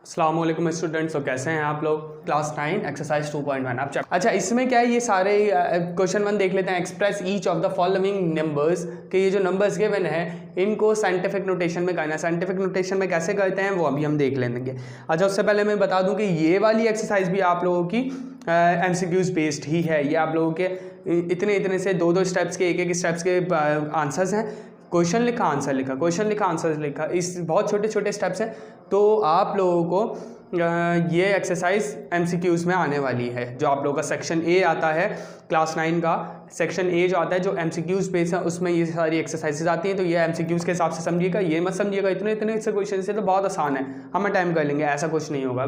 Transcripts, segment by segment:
अस्सलामुअलैकुम स्टूडेंट्स। तो कैसे हैं आप लोग? क्लास 9 एक्सरसाइज 2.1 आप अच्छा इसमें क्या है, ये सारे क्वेश्चन 1 देख लेते हैं। Express each of the following numbers के ये जो नंबर्स गिवन है इनको साइंटिफिक नोटेशन में करना है। साइंटिफिक नोटेशन में कैसे करते हैं वो अभी हम देख लेंगे। अच्छा, उससे पहले मैं बता दूं कि ये वाली एक्सरसाइज भी आप लोगों की MCQs बेस्ड ही है। ये आप लोगों के इतने से दो स्टेप्स के एक स्टेप्स के आंसर्स हैं। क्वेश्चन लिखा, आंसर लिखा, क्वेश्चन लिखा, आंसर लिखा, इस बहुत छोटे छोटे स्टेप्स हैं। तो आप लोगों को ये एक्सरसाइज MCQs में आने वाली है। जो आप लोगों का सेक्शन ए आता है क्लास 9 का, सेक्शन ए जो आता है जो MCQs बेस है उसमें ये सारी एक्सरसाइजेज आती हैं। तो ये MCQs के हिसाब से समझिएगा, ये मत समझिएगा इतने से क्वेश्चन से तो बहुत आसान है, हम टाइम कर लेंगे, ऐसा कुछ नहीं होगा।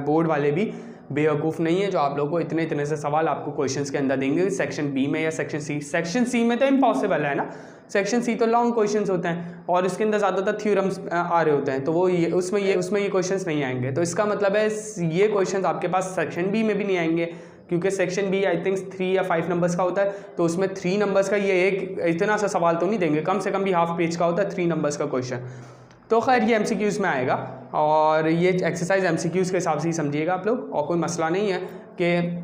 बोर्ड वाले भी बेवकूफ़ नहीं है जो आप लोगों को इतने से सवाल आपको क्वेश्चंस के अंदर देंगे सेक्शन बी में या सेक्शन सी। सेक्शन सी में तो इम्पॉसिबल है ना, सेक्शन सी तो लॉन्ग क्वेश्चंस होते हैं और इसके अंदर ज़्यादातर थ्योरम्स आ रहे होते हैं, तो वो उसमें ये क्वेश्चंस नहीं आएंगे। तो इसका मतलब है ये क्वेश्चंस आपके पास सेक्शन बी में भी नहीं आएंगे, क्योंकि सेक्शन बी आई थिंक 3 या 5 नंबर्स का होता है। तो उसमें 3 नंबर्स का ये एक इतना सा सवाल तो नहीं देंगे, कम से कम भी हाफ पेज का होता है 3 नंबर्स का क्वेश्चन। तो खैर ये MCQs में आएगा और ये एक्सरसाइज MCQs के हिसाब से ही समझिएगा आप लोग, और कोई मसला नहीं है कि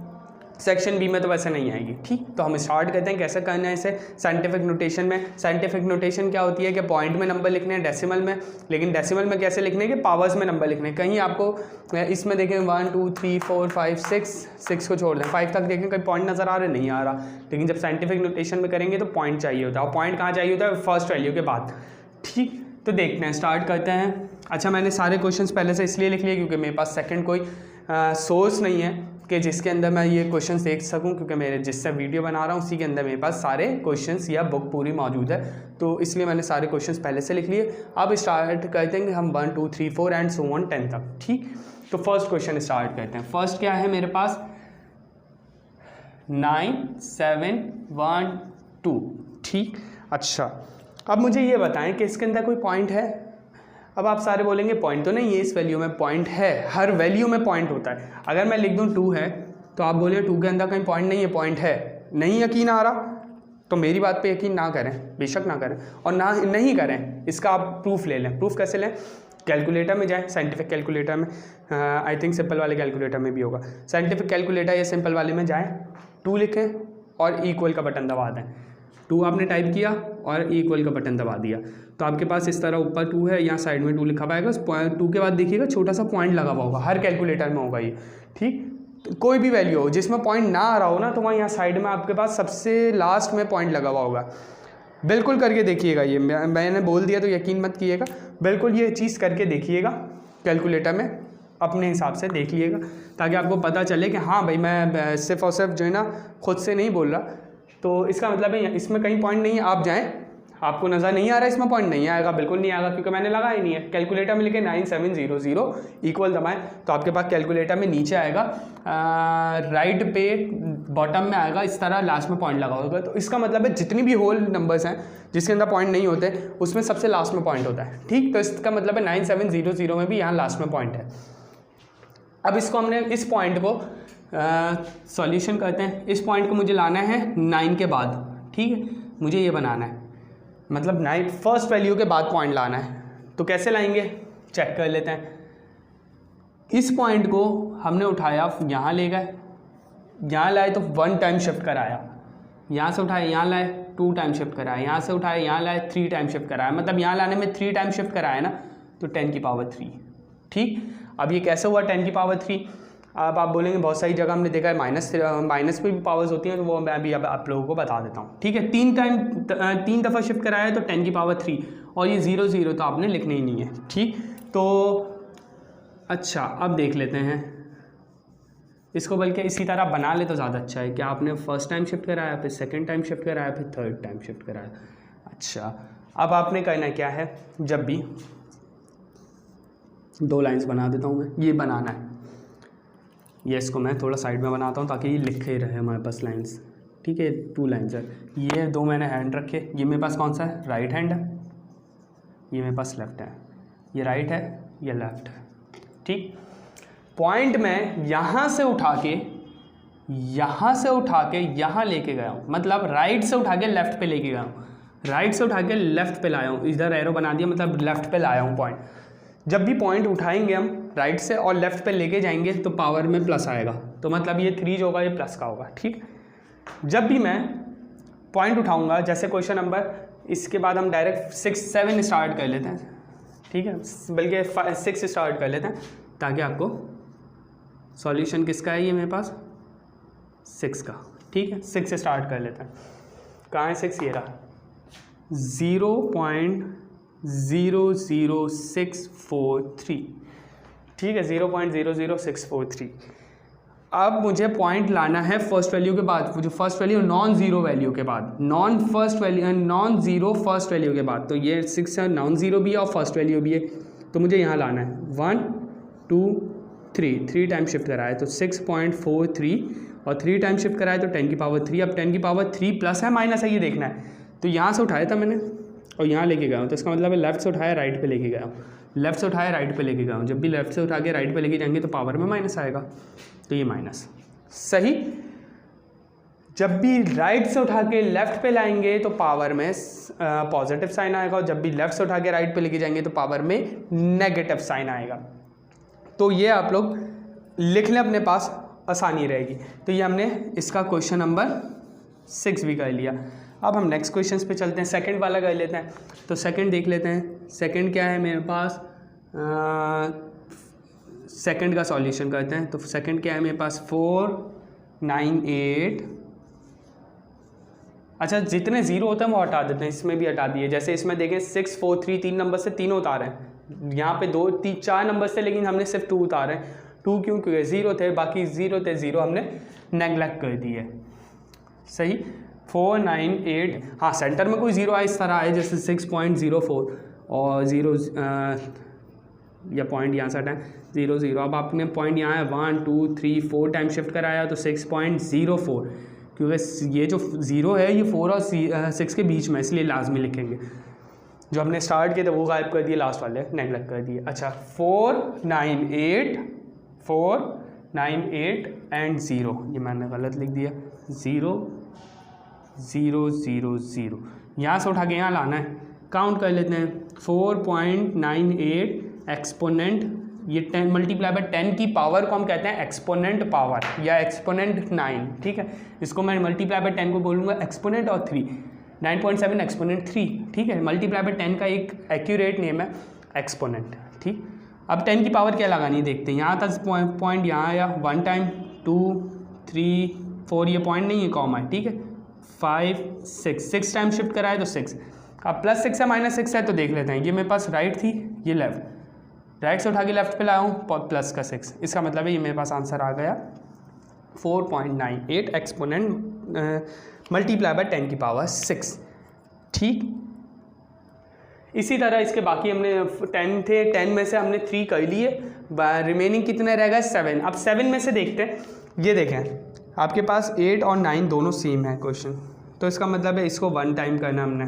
सेक्शन बी में तो वैसे नहीं आएगी। ठीक, तो हम स्टार्ट करते हैं कैसे करना है इसे साइंटिफिक नोटेशन में। साइंटिफिक नोटेशन क्या होती है कि पॉइंट में नंबर लिखने हैं डेसिमल में, लेकिन डेसिमल में कैसे लिखने हैं कि पावर्स में नंबर लिखने हैं। कहीं आपको इसमें देखें 1 2 3 4 5 6 को छोड़ दें, 5 तक देखें कहीं पॉइंट नज़र आ रहा नहीं आ रहा, लेकिन जब साइंटिफिक नोटेशन में करेंगे तो पॉइंट चाहिए होता है। और पॉइंट कहाँ चाहिए होता है? फर्स्ट वैल्यू के बाद। ठीक, तो देखते हैं, स्टार्ट करते हैं। अच्छा, मैंने सारे क्वेश्चंस पहले से इसलिए लिख लिए क्योंकि मेरे पास सेकंड कोई सोर्स नहीं है कि जिसके अंदर मैं ये क्वेश्चंस देख सकूं, क्योंकि मेरे जिससे वीडियो बना रहा हूँ उसी के अंदर मेरे पास सारे क्वेश्चंस या बुक पूरी मौजूद है, तो इसलिए मैंने सारे क्वेश्चंस पहले से लिख लिए। अब स्टार्ट करते हैं हम 1 2 3 4 एंड सो ऑन 10 तक। ठीक, तो फर्स्ट क्वेश्चन स्टार्ट करते हैं। फर्स्ट क्या है मेरे पास? 9 7 1 2। ठीक, अच्छा अब मुझे ये बताएं कि इसके अंदर कोई पॉइंट है। अब आप सारे बोलेंगे पॉइंट तो नहीं है इस वैल्यू में। पॉइंट है, हर वैल्यू में पॉइंट होता है। अगर मैं लिख दूं 2 है तो आप बोले 2 के अंदर कहीं पॉइंट नहीं है, पॉइंट है। नहीं यकीन आ रहा तो मेरी बात पे यकीन ना करें, बेशक ना करें, और ना नहीं करें इसका आप प्रूफ ले लें। प्रूफ कैसे लें? कैलकुलेटर में जाएँ, साइंटिफिक कैलकुलेटर में, आई थिंक सिंपल वाले कैलकुलेटर में भी होगा। साइंटिफिक कैलकुलेटर या सिंपल वाले में जाएँ, 2 लिखें और इक्वल का बटन दबा दें। 2 आपने टाइप किया और इक्वल का बटन दबा दिया, तो आपके पास इस तरह ऊपर 2 है, यहाँ साइड में 2 लिखा पाएगा। उस 2 के बाद देखिएगा छोटा सा पॉइंट लगा हुआ होगा, हर कैलकुलेटर में होगा ये। ठीक, तो कोई भी वैल्यू हो जिसमें पॉइंट ना आ रहा हो ना, तो वहाँ यहाँ साइड में आपके पास सबसे लास्ट में पॉइंट लगा हुआ होगा। बिल्कुल करके देखिएगा, ये मैंने बोल दिया तो यकीन मत कीजिएगा, बिल्कुल ये चीज़ करके देखिएगा कैलकुलेटर में, अपने हिसाब से देख लीजिएगा, ताकि आपको पता चले कि हाँ भाई मैं सिर्फ और सिर्फ जो है ना खुद से नहीं बोल रहा। तो इसका मतलब है इसमें कहीं पॉइंट नहीं है, आप जाएं, आपको नज़र नहीं आ रहा है इसमें पॉइंट, नहीं आएगा, बिल्कुल नहीं आएगा, क्योंकि मैंने लगा ही नहीं है। कैलकुलेटर में लिखे 9700 इक्वल दबाएं तो आपके पास कैलकुलेटर में नीचे आएगा, राइट पे बॉटम में आएगा इस तरह, लास्ट में पॉइंट लगा होगा। तो इसका मतलब है जितनी भी होल नंबर्स हैं जिसके अंदर पॉइंट नहीं होते उसमें सबसे लास्ट में पॉइंट होता है। ठीक, तो इसका मतलब है 9700 में भी यहाँ लास्ट में पॉइंट है। अब इसको हमने इस पॉइंट को सॉल्यूशन करते हैं। इस पॉइंट को मुझे लाना है 9 के बाद। ठीक है, मुझे ये बनाना है, मतलब 9 फर्स्ट वैल्यू के बाद पॉइंट लाना है। तो कैसे लाएंगे चेक कर लेते हैं। इस पॉइंट को हमने उठाया, यहाँ ले गए, यहाँ लाए तो 1 टाइम शिफ्ट कराया, यहाँ से उठाया यहाँ लाए 2 टाइम शिफ्ट कराया, यहाँ से उठाया यहाँ लाए 3 टाइम शिफ्ट कराया, मतलब यहाँ लाने में 3 टाइम शिफ्ट कराया ना, तो 10 की पावर 3। ठीक, अब ये कैसे हुआ 10 की पावर 3? अब आप बोलेंगे बहुत सारी जगह हमने देखा है माइनस पे भी पावर्स होती हैं, तो वो मैं अभी अब आप लोगों को बता देता हूँ। ठीक है, 3 दफ़ा शिफ्ट कराया है तो 10 की पावर 3, और ये 0 0 तो आपने लिखना ही नहीं है। ठीक, तो अच्छा अब देख लेते हैं इसको, बल्कि इसी तरह बना ले तो ज़्यादा अच्छा है कि आपने फर्स्ट टाइम शिफ्ट कराया, फिर सेकेंड टाइम शिफ्ट कराया, फिर थर्ड टाइम शिफ्ट कराया। अच्छा, अब आपने करना क्या है, जब भी 2 लाइन्स बना देता हूँ मैं, ये बनाना है, ये इसको मैं थोड़ा साइड में बनाता हूँ ताकि ये लिखे रहे हमारे पास लाइंस। ठीक है, 2 लाइन्स है, ये 2 मैंने हैंड रखे, ये मेरे पास कौन सा है? राइट हैंड है, ये मेरे पास लेफ्ट है, ये राइट है, ये लेफ्ट है। ठीक, पॉइंट में यहाँ से उठा के यहाँ लेके गया हूँ, मतलब राइट से उठा के लेफ्ट पे लेके गया हूँ, राइट से उठा के लेफ्ट पे लाया हूँ, इधर एरो बना दिया, मतलब लेफ्ट पे लाया हूँ पॉइंट। जब भी पॉइंट उठाएंगे हम राइट से और लेफ्ट पे लेके जाएंगे तो पावर में प्लस आएगा, तो मतलब ये 3 जो होगा ये प्लस का होगा। ठीक, जब भी मैं पॉइंट उठाऊंगा, जैसे क्वेश्चन नंबर, इसके बाद हम डायरेक्ट 6 7 स्टार्ट कर लेते हैं, ठीक है, बल्कि 6 स्टार्ट कर लेते हैं ताकि आपको सॉल्यूशन किसका है ये मेरे पास 6 का। ठीक है, 6 से स्टार्ट कर लेते हैं। कहाँ है 6? ये रहा 0.00643। ठीक है, 0.00643। अब मुझे पॉइंट लाना है फर्स्ट वैल्यू के बाद, जो first value non zero value के बाद, नॉन ज़ीरो फर्स्ट वैल्यू के बाद। तो ये 6 है, नॉन ज़ीरो भी है और फर्स्ट वैल्यू भी है, तो मुझे यहाँ लाना है 1 2 3 टाइम शिफ्ट कराया तो 6.43 और 3 टाइम शिफ्ट कराया तो 10 की पावर 3। अब 10 की पावर 3 प्लस है माइनस है ये देखना है, तो यहाँ से उठाया था मैंने और यहाँ लेके गया हूँ, तो इसका मतलब है लेफ्ट से उठाया राइट पे लेके गया हूँ, लेफ्ट से उठाया राइट पे लेके गया हूँ। जब भी लेफ्ट से उठा के राइट पे लेके जाएंगे तो पावर में माइनस आएगा, तो ये माइनस। सही, जब भी राइट से उठा के लेफ्ट पे लाएंगे तो पावर में पॉजिटिव साइन आएगा, और जब भी लेफ्ट से उठा के राइट पे लेके जाएंगे तो पावर में नेगेटिव साइन आएगा। तो ये आप लोग लिख लें, अपने पास आसानी रहेगी। तो ये हमने इसका क्वेश्चन नंबर 6 भी कर लिया। अब हम नेक्स्ट क्वेश्चन पे चलते हैं, सेकंड वाला कर लेते हैं। तो सेकंड देख लेते हैं, सेकंड क्या है मेरे पास, सेकंड का सॉल्यूशन करते हैं। तो सेकंड क्या है मेरे पास 498। अच्छा, जितने जीरो होते हैं वो हटा देते हैं, इसमें भी हटा दिए। जैसे इसमें देखें 6 4 3 3 नंबर से तीनों उतारे हैं, यहाँ पे 2 3 4 नंबर से, लेकिन हमने सिर्फ 2 उतारे हैं। 2 क्यों? क्योंकि ज़ीरो थे, बाकी ज़ीरो थे, ज़ीरो हमने नेगलेक्ट कर दिए। सही, 498। हाँ, सेंटर में कोई ज़ीरो आए इस तरह आए, जैसे 6.04 और 0 या पॉइंट यहाँ से हटाएं 0 0। अब आपने पॉइंट यहाँ है 1 2 3 4 टाइम शिफ्ट कराया तो 6.04, क्योंकि ये जो ज़ीरो है ये 4 और 6 के बीच में, इसलिए लाजमी लिखेंगे। जो हमने स्टार्ट किए थे वो गायब कर दिए, लास्ट वाले नेगलेक्ट कर दिए। अच्छा, 498 एंड 0, ये मैंने गलत लिख दिया, 0 0 0 0। यहाँ से उठा के यहाँ लाना है, काउंट कर लेते हैं। 4.98 एक्सपोनेंट, ये 10 मल्टीप्लाई बाय 10 की पावर को हम कहते हैं एक्सपोनेंट पावर या एक्सपोनेंट 9। ठीक है, इसको मैं मल्टीप्लाई बाय 10 को बोलूँगा एक्सपोनेंट और 3, 9.7 एक्सपोनेंट 3। ठीक है, मल्टीप्लाई बाय 10 का एक एक्यूरेट नेम है एक्सपोनेंट। ठीक, अब 10 की पावर क्या लगानी देखते हैं। यहाँ तक पॉइंट यहाँ आया, 1 टाइम 2 3 4, ये पॉइंट नहीं है, कॉमा है। ठीक है, 5 6 टाइम शिफ्ट कराए तो 6। अब +6 है -6 है, तो देख लेते हैं। ये मेरे पास राइट थी, ये लेफ्ट, राइट से उठा के लेफ्ट पे लाया हूँ, प्लस का 6। इसका मतलब है ये मेरे पास आंसर आ गया 4.98 एक्सपोनेंट मल्टीप्लाई बाय 10 की पावर 6। ठीक, इसी तरह इसके बाकी हमने 10 थे, 10 में से हमने 3 कर लिए, रिमेनिंग कितने रह गए 7। अब 7 में से देखते हैं, ये देखें आपके पास 8 और 9 दोनों सेम है क्वेश्चन, तो इसका मतलब है इसको 1 टाइम करना हमने।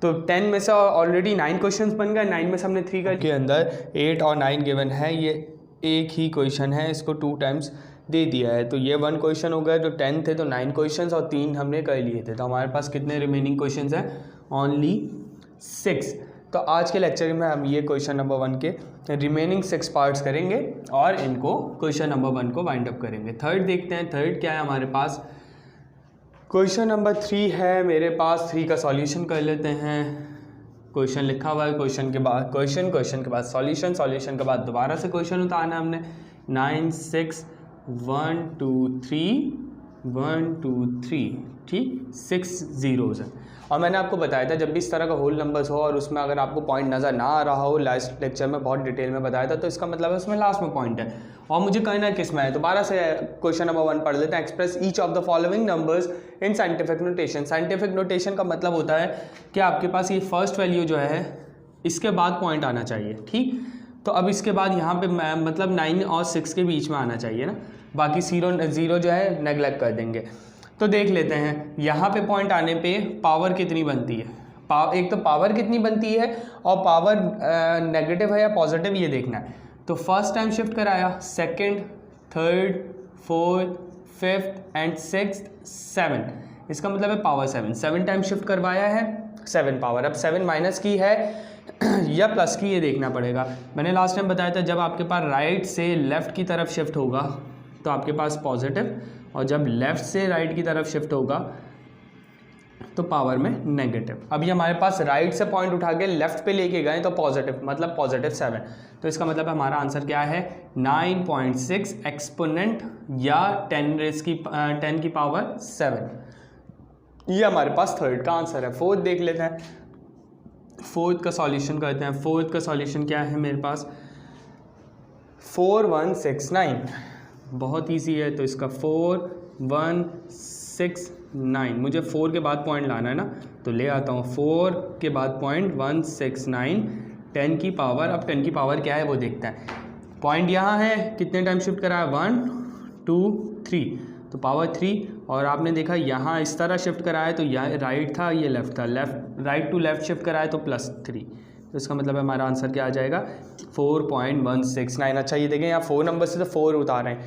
तो 10 में से ऑलरेडी 9 क्वेश्चंस बन गए, 9 में से हमने 3 कर, के अंदर 8 और 9 गिवन है, ये एक ही क्वेश्चन है, इसको 2 टाइम्स दे दिया है। तो ये 1 क्वेश्चन हो गया, जो 10 थे तो 9 क्वेश्चंस और 3 हमने कर लिए थे, तो हमारे पास कितने रिमेनिंग क्वेश्चंस हैं, ओनली 6। तो आज के लेक्चर में हम ये क्वेश्चन नंबर 1 के रिमेनिंग 6 पार्ट्स करेंगे और इनको क्वेश्चन नंबर 1 को वाइंड अप करेंगे। थर्ड देखते हैं, थर्ड क्या है हमारे पास, क्वेश्चन नंबर 3 है मेरे पास। 3 का सॉल्यूशन कर लेते हैं। क्वेश्चन लिखा हुआ है, क्वेश्चन के बाद क्वेश्चन, क्वेश्चन के बाद सॉल्यूशन, सॉल्यूशन के बाद दोबारा से क्वेश्चन उतारना हमने। 9 6 1 2 3 1 2 3, ठीक, 6 ज़ीरोज़ है। और मैंने आपको बताया था जब भी इस तरह का होल नंबर्स हो और उसमें अगर आपको पॉइंट नज़र ना आ रहा हो, लास्ट लेक्चर में बहुत डिटेल में बताया था, तो इसका मतलब है उसमें लास्ट में पॉइंट है और मुझे कहना है किस में है। दोबारा से क्वेश्चन नंबर 1 पढ़ लेते हैं। Express each of the following numbers in scientific notation. Scientific notation का मतलब होता है कि आपके पास ये फर्स्ट वैल्यू जो है इसके बाद पॉइंट आना चाहिए, ठीक। तो अब इसके बाद यहाँ पे मतलब 9 और 6 के बीच में आना चाहिए ना, बाकी ज़ीरो जो है नेगलेक्ट कर देंगे। तो देख लेते हैं यहाँ पे पॉइंट आने पे पावर कितनी बनती है। एक तो पावर कितनी बनती है और पावर नेगेटिव है या पॉजिटिव, ये देखना है। तो फर्स्ट टाइम शिफ्ट कराया, second, third, fourth, fifth and sixth, 7, इसका मतलब है पावर 7 टाइम शिफ्ट करवाया है, 7 पावर। अब 7 माइनस की है या प्लस की, ये देखना पड़ेगा। मैंने लास्ट टाइम बताया था जब आपके पास राइट से लेफ़्ट की तरफ शिफ्ट होगा तो आपके पास पॉजिटिव, और जब लेफ़्ट से राइट की तरफ शिफ्ट होगा तो पावर में नेगेटिव। अभी हमारे पास राइट से पॉइंट उठा के लेफ़्ट पे लेके गए तो पॉजिटिव, मतलब पॉजिटिव 7। तो इसका मतलब हमारा आंसर क्या है 9.6 एक्सपोनेंट या 10 की पावर 7। ये हमारे पास थर्ड का आंसर है। फोर्थ देख लेते हैं, फोर्थ का सॉल्यूशन करते हैं। फोर्थ का सॉल्यूशन क्या है मेरे पास 4169, बहुत इजी है। तो इसका 4169, मुझे 4 के बाद पॉइंट लाना है ना, तो ले आता हूँ 4 के बाद पॉइंट 169 10 की पावर। अब 10 की पावर क्या है वो देखते हैं। पॉइंट यहाँ है, कितने टाइम शिफ्ट करा है 1 2 3, तो पावर 3। और आपने देखा यहाँ इस तरह शिफ्ट कराया तो यहाँ राइट था, ये लेफ़्ट था, राइट टू लेफ़्ट शिफ्ट कराया तो +3। तो इसका मतलब हमारा आंसर क्या आ जाएगा 4.169। अच्छा ये देखें यहाँ 4 नंबर से तो 4 उतारे हैं,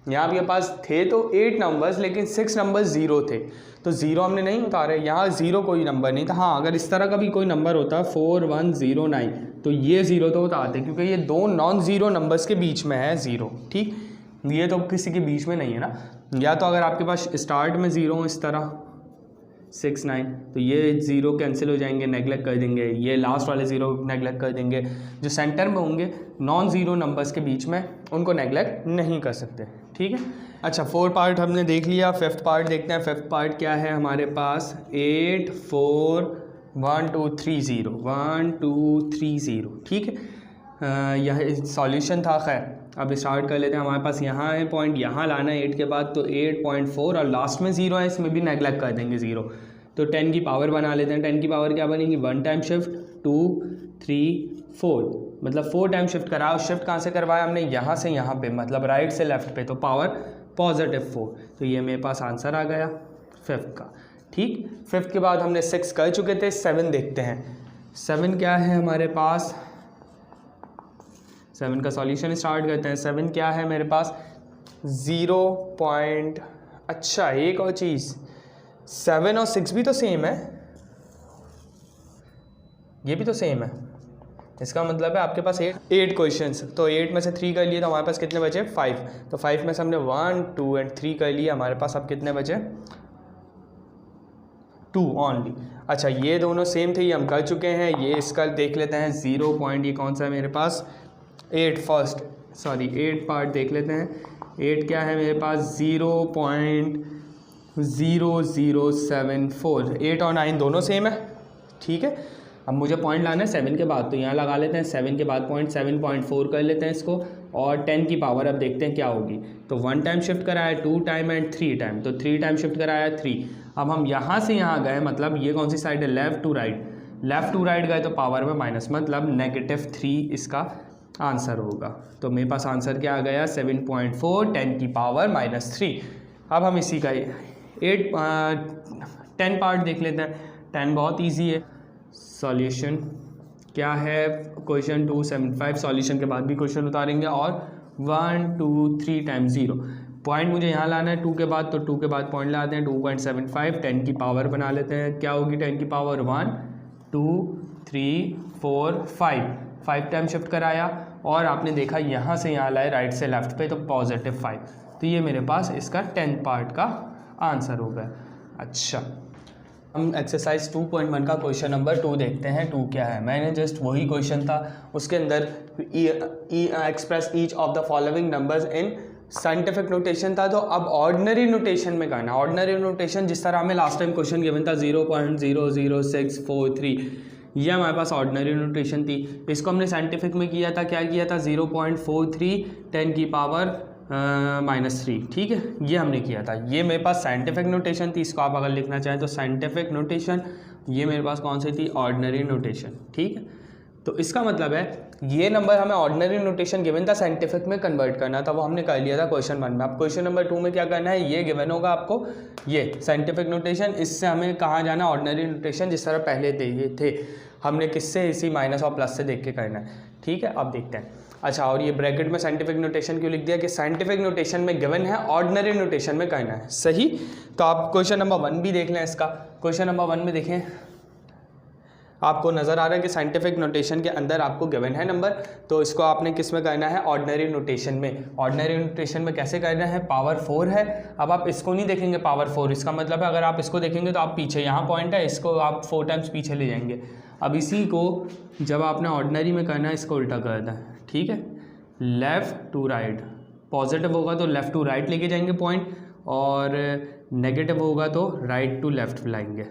यहाँ आपके पास थे तो 8 नंबर्स लेकिन 6 नंबर 0 थे, तो 0 हमने नहीं उतारे, यहाँ 0 कोई नंबर नहीं था। हाँ अगर इस तरह का भी कोई नंबर होता 4109 तो ये 0 तो उतारते, क्योंकि ये दो नॉन ज़ीरो नंबर्स के बीच में है 0, ठीक, ये तो किसी के बीच में नहीं है ना। या तो अगर आपके पास स्टार्ट में 0 इस तरह 69 तो ये 0 कैंसिल हो जाएंगे, नेगलेक्ट कर देंगे, ये लास्ट वाले 0 नेगलेक्ट कर देंगे। जो सेंटर में होंगे नॉन ज़ीरो नंबर्स के बीच में उनको नेगलेक्ट नहीं कर सकते, ठीक है। अच्छा 4 पार्ट हमने देख लिया, 5th पार्ट देखते हैं। 5th पार्ट क्या है हमारे पास 8 4 1 2 3 0 1 2 3 0, ठीक है। यह सॉल्यूशन था। खैर अब स्टार्ट कर लेते हैं। हमारे पास यहाँ है पॉइंट, यहाँ लाना है 8 के बाद, तो 8.4 और लास्ट में 0 है, इसमें भी नेगलेक्ट कर देंगे 0। तो 10 की पावर बना लेते हैं। 10 की पावर क्या बनेगी 1 टाइम शिफ्ट 2 3 4, मतलब 4 टाइम शिफ्ट करा। और शिफ्ट कहाँ से करवाया हमने, यहाँ से यहाँ पे, मतलब राइट से लेफ्ट पे, तो पावर +4। तो ये मेरे पास आंसर आ गया 5th का, ठीक। 5th के बाद हमने 6 कर चुके थे, 7 देखते हैं। 7 क्या है हमारे पास, 7 का सॉल्यूशन स्टार्ट करते हैं। 7 क्या है मेरे पास 0 पॉइंट, अच्छा एक और चीज़ 7 और 6 भी तो सेम है, ये भी तो सेम है। इसका मतलब है आपके पास 8 क्वेश्चंस, तो 8 में से 3 कर लिए तो हमारे पास कितने बचे 5। तो 5 में से हमने 1 2 एंड 3 कर लिए, हमारे पास अब कितने बचे 2 ओनली। अच्छा ये दोनों सेम थे, ये हम कर चुके हैं। ये इसका देख लेते हैं 0 पॉइंट, ये कौन सा है मेरे पास 8 पार्ट देख लेते हैं। 8 क्या है मेरे पास 0.0074, 8 और 9 दोनों सेम है, ठीक है। अब मुझे पॉइंट लाना है 7 के बाद, तो यहाँ लगा लेते हैं 7 के बाद पॉइंट 7.4 कर लेते हैं इसको, और 10 की पावर अब देखते हैं क्या होगी। तो 1 टाइम शिफ्ट कराया, 2 टाइम एंड 3 टाइम, तो 3 टाइम शिफ्ट कराया 3। अब हम यहाँ से यहाँ गए, मतलब ये कौन सी साइड है लेफ़्ट टू राइट गए तो पावर में माइनस, मतलब -3 इसका आंसर होगा। तो मेरे पास आंसर क्या आ गया 7.4 10 की पावर -3। अब हम इसी का 10 पार्ट देख लेते हैं। 10 बहुत इजी है। सॉल्यूशन क्या है क्वेश्चन 275, सॉल्यूशन के बाद भी क्वेश्चन उतारेंगे, और 1 2 3 टाइम 0 पॉइंट मुझे यहाँ लाना है 2 के बाद, तो 2 के बाद पॉइंट लाते हैं 2.75, 10 की पावर बना लेते हैं। क्या होगी 10 की पावर 1 2 3 4 5 टाइम शिफ्ट कराया, और आपने देखा यहाँ से यहाँ लाए राइट से लेफ्ट पे, तो +5। तो ये मेरे पास इसका 10th पार्ट का आंसर हो गया। अच्छा हम एक्सरसाइज 2.1 का क्वेश्चन नंबर 2 देखते हैं। 2 क्या है, मैंने जस्ट वही क्वेश्चन था, उसके अंदर express each of the following numbers in scientific notation था। तो अब ऑर्डिनरी नोटेशन में करना। ऑर्डिनरी नोटेशन जिस तरह हमें लास्ट टाइम क्वेश्चन गिवन था 0.00643, ये हमारे पास ऑर्डिनरी नोटेशन थी। इसको हमने साइंटिफिक में किया था, क्या किया था 0.43 10 की पावर -3, ठीक है, ये हमने किया था। ये मेरे पास साइंटिफिक नोटेशन थी। इसको आप अगर लिखना चाहें तो साइंटिफिक नोटेशन, ये मेरे पास कौन सी थी ऑर्डिनरी नोटेशन, ठीक है। तो इसका मतलब है ये नंबर हमें ऑर्डिनरी नोटेशन गिवन था, साइंटिफिक में कन्वर्ट करना था, वो हमने कर लिया था क्वेश्चन 1 में। अब क्वेश्चन नंबर 2 में क्या करना है, ये गिवन होगा आपको, ये साइंटिफिक नोटेशन, इससे हमें कहाँ जाना ऑर्डिनरी नोटेशन जिस तरह पहले थे हमने, किससे इसी माइनस और प्लस से देख के करना है, ठीक है। अब देखते हैं। अच्छा और ये ब्रैकेट में साइंटिफिक नोटेशन क्यों लिख दिया कि साइंटिफिक नोटेशन में गिवन है, ऑर्डिनरी नोटेशन में करना है, सही। तो आप क्वेश्चन नंबर 1 भी देख लें इसका। क्वेश्चन नंबर 1 में देखें आपको नज़र आ रहा है कि साइंटिफिक नोटेशन के अंदर आपको गिवन है नंबर, तो इसको आपने किस में करना है, ऑर्डिनरी नोटेशन में। ऑर्डिनरी नोटेशन में कैसे करना है, पावर 4 है। अब आप इसको नहीं देखेंगे पावर 4, इसका मतलब है अगर आप इसको देखेंगे तो आप पीछे, यहाँ पॉइंट है, इसको आप 4 टाइम्स पीछे ले जाएंगे। अब इसी को जब आपने ऑर्डिनरी में करना है इसको उल्टा करना है, ठीक है, लेफ़्ट टू राइट। पॉजिटिव होगा तो लेफ़्ट टू राइट लेके जाएंगे पॉइंट, और नेगेटिव होगा तो राइट टू लेफ़्ट लाएंगे,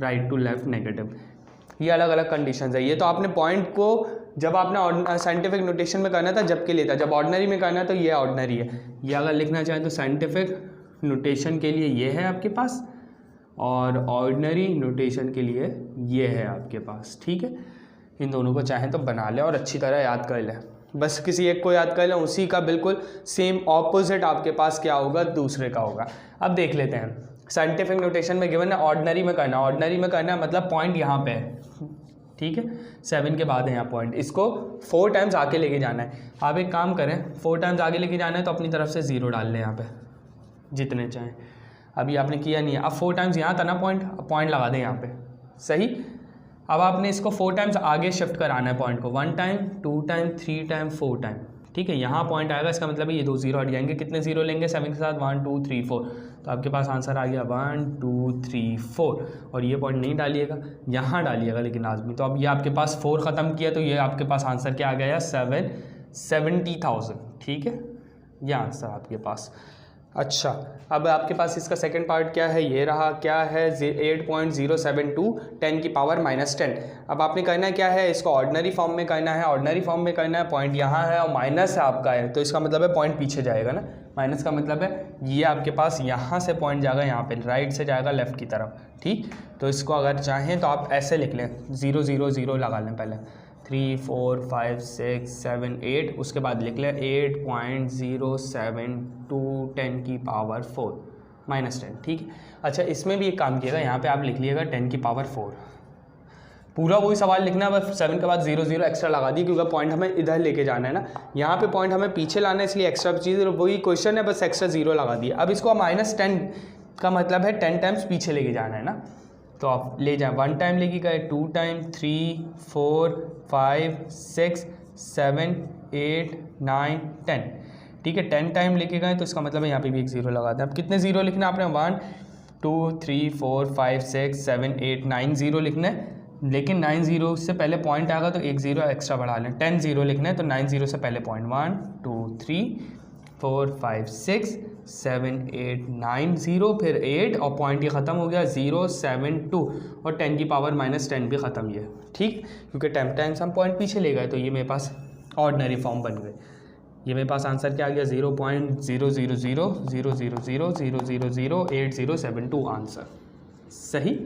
राइट टू लेफ़्ट नेगेटिव। ये अलग अलग कंडीशंस है। ये तो आपने पॉइंट को जब आपने साइंटिफिक नोटेशन में करना था जब के लिए था, जब ऑर्डिनरी में करना है तो ये ऑर्डिनरी है। ये अगर लिखना चाहें तो साइंटिफिक नोटेशन के लिए ये है आपके पास, और ऑर्डिनरी नोटेशन के लिए ये है आपके पास, ठीक है। इन दोनों को चाहें तो बना लें और अच्छी तरह याद कर लें, बस किसी एक को याद कर लें, उसी का बिल्कुल सेम ऑपोजिट आपके पास क्या होगा, दूसरे का होगा। अब देख लेते हैं, साइंटिफिक नोटेशन में गिवन है ऑर्डिनरी में करना, ऑर्डिनरी में करना है मतलब पॉइंट यहाँ पे है, ठीक है, 7 के बाद है यहाँ पॉइंट, इसको 4 टाइम्स आगे लेके जाना है। आप एक काम करें, 4 टाइम्स आगे लेके जाना है तो अपनी तरफ से 0 डाल लें यहाँ पे जितने चाहें। अभी आपने किया नहीं है, अब 4 टाइम्स यहाँ था ना पॉइंट, अब पॉइंट लगा दें यहाँ पे, सही। अब आपने इसको 4 टाइम्स आगे शिफ्ट कराना है पॉइंट को, 1 टाइम, 2 टाइम, 3 टाइम, 4 टाइम, ठीक है। यहाँ पॉइंट आएगा, इसका मतलब है ये 2 0 हट जाएंगे। कितने 0 लेंगे 7 के साथ, 1 2 3 4, तो आपके पास आंसर आ गया 1 2 3 4। और ये पॉइंट नहीं डालिएगा, यहाँ डालिएगा लेकिन लाजमी। तो अब ये आपके पास 4 ख़त्म किया तो ये आपके पास आंसर क्या आ गया, 70,000, ठीक है, ये आंसर आपके पास। अच्छा, अब आपके पास इसका सेकंड पार्ट क्या है, ये रहा, क्या है 8.072 10 की पावर -10। अब आपने करना है क्या है, इसको ऑर्डिनरी फॉर्म में करना है, ऑर्डिनरी फॉर्म में करना है, पॉइंट यहाँ है और माइनस है आपका है, तो इसका मतलब है पॉइंट पीछे जाएगा ना, माइनस का मतलब है ये आपके पास यहाँ से पॉइंट जाएगा यहाँ पे, राइट से जाएगा लेफ़्ट की तरफ, ठीक। तो इसको अगर चाहें तो आप ऐसे लिख लें, 0 0 0 लगा लें पहले, 3 4 5 6 7 8, उसके बाद लिख लें 8.072 10 की पावर 4 -10, ठीक है। अच्छा, इसमें भी एक काम किएगा, यहाँ पे आप लिख लीजिएगा 10 की पावर 4, पूरा वही सवाल लिखना है, बस 7 के बाद 0 0 एक्स्ट्रा लगा दी, क्योंकि पॉइंट हमें इधर लेके जाना है ना, यहाँ पे पॉइंट हमें पीछे लाना है, इसलिए एक्स्ट्रा चीज़ वही क्वेश्चन है, बस एक्स्ट्रा 0 लगा दिया। अब इसको -10 का मतलब है 10 टाइम्स पीछे लेके जाना है ना, तो आप ले जाएं, 1 टाइम लेके गए, 2 टाइम, 3 4 5 6 7 8 9 10, ठीक है, 10 टाइम लेके गए, तो इसका मतलब है यहाँ पे भी एक 0 लगा दें। अब कितने 0 लिखना है आपने, 1 2 3 4 5 6 7 8 9 0 लिखना है, लेकिन 9 0 से पहले पॉइंट आएगा तो एक 0 एक्स्ट्रा बढ़ा लें। 10 0 लिखना है तो 9 0 से पहले पॉइंट, 1 2 3 4 5 6 7 8 9 0, फिर 8 और पॉइंट ये ख़त्म हो गया 0 7 2, और 10 की पावर -10 भी ख़त्म, ये ठीक, क्योंकि 10 टाइम्स हम पॉइंट पीछे ले गए, तो ये मेरे पास ऑर्डिनरी फॉर्म बन गए। ये मेरे पास आंसर क्या आ गया, 0.00000008072 आंसर, सही।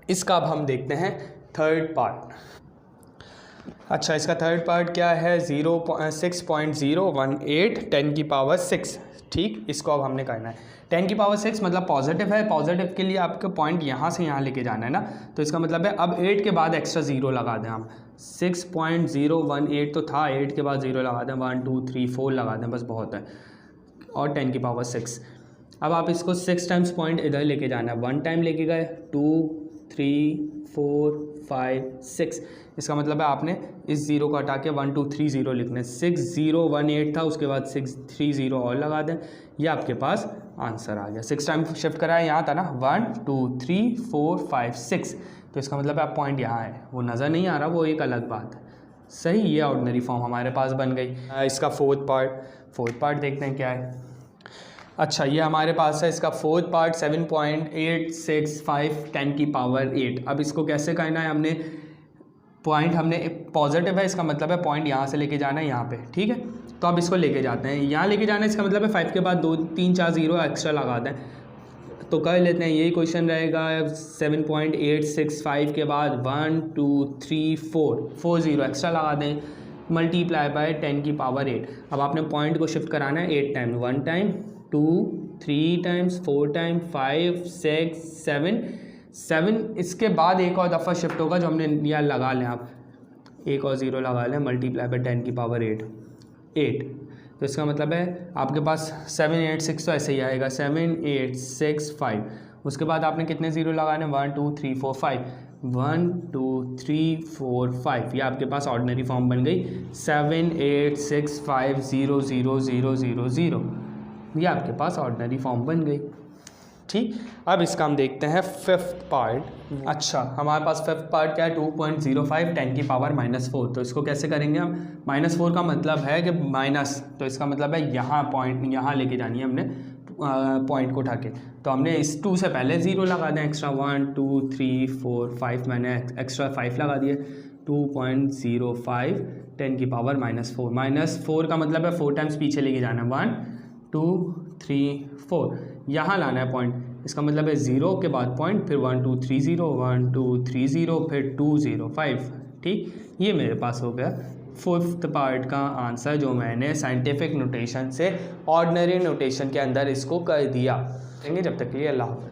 इसका अब हम देखते हैं थर्ड पार्ट। अच्छा, इसका थर्ड पार्ट क्या है, 6.018 10 की पावर 6, ठीक। इसको अब हमने करना है 10 की पावर 6 मतलब पॉजिटिव है, पॉजिटिव के लिए आपका पॉइंट यहाँ से यहाँ लेके जाना है ना, तो इसका मतलब है अब 8 के बाद एक्स्ट्रा 0 लगा दें हम, 6.018 तो था, 8 के बाद 0 लगा दें, 1 2 3 4 लगा दें, बस बहुत है, और 10 की पावर 6। अब आप इसको 6 टाइम्स पॉइंट इधर लेके जाना है, 1 टाइम लेके गए, 2 3 4 5 6, इसका मतलब है आपने इस 0 को हटा के 1 2 3 0 लिखना है, 6018 था, उसके बाद 6 3 0 और लगा दें, ये आपके पास आंसर आ गया। 6 टाइम शिफ्ट कराया, यहाँ था ना, 1 2 3 4 5 6, तो इसका मतलब है आप पॉइंट यहाँ है, वो नज़र नहीं आ रहा, वो एक अलग बात है, सही। ये ऑर्डिनरी फॉर्म हमारे पास बन गई। इसका फोर्थ पार्ट देखते हैं क्या है। अच्छा, ये हमारे पास है, इसका फोर्थ पार्ट 7.865 10 की पावर 8। अब इसको कैसे करना है, हमने पॉइंट हमने पॉजिटिव है, इसका मतलब है पॉइंट यहाँ से लेके जाना है यहाँ पे, ठीक है। तो अब इसको लेके जाते हैं, यहाँ लेके जाना है, इसका मतलब है 5 के बाद 2 3 4 0 एक्स्ट्रा लगा दें, तो कर लेते हैं। यही क्वेश्चन रहेगा, 7.865 के बाद 1 2 3 4 0 एक्स्ट्रा लगा दें, मल्टीप्लाई बाय 10 की पावर 8। अब आपने पॉइंट को शिफ्ट कराना है 8 टाइम, 1 टाइम 2 3 टाइम्स 4 टाइम 5 6 7, इसके बाद एक और दफ़ा शिफ्ट होगा जो हमने यहाँ लगा लें, आप एक और 0 लगा लें, मल्टीप्लाई बाय 10 की पावर 8, तो इसका मतलब है आपके पास 7 8 6 तो ऐसे ही आएगा, 7 8 6 5, उसके बाद आपने कितने ज़ीरो लगाने, 1 2 3 4 5, 1 2 3 4 5, ये आपके पास ऑर्डिनरी फॉर्म बन गई 7 8 6 5 0 0 0 0 0, ये आपके पास ऑर्डिनरी फॉर्म बन गई। ठीक, अब इसका हम देखते हैं फिफ्थ पार्ट। अच्छा, हमारे पास फिफ्थ पार्ट क्या है, 2.05 10 की पावर -4। तो इसको कैसे करेंगे हम, -4 का मतलब है कि माइनस, तो इसका मतलब है यहाँ पॉइंट यहाँ लेके जानी है हमने पॉइंट को उठा के। तो हमने इस 2 से पहले 0 लगा दें एक्स्ट्रा, 1 2 3 4 5, मैंने एक्स्ट्रा 5 लगा दिए। 2.05 10 की पावर -4, -4 का मतलब है 4 टाइम्स पीछे लेके जाना है, 1 2 3 4, यहाँ लाना है पॉइंट, इसका मतलब है 0 के बाद पॉइंट, फिर 1 2 3 0 1 2 3 0, फिर 2 0 5। ठीक, ये मेरे पास हो गया फिफ्थ पार्ट का आंसर, जो मैंने साइंटिफिक नोटेशन से ऑर्डिनरी नोटेशन के अंदर इसको कर दिया। जब तक के लिए अल्लाह हाफ़िज़।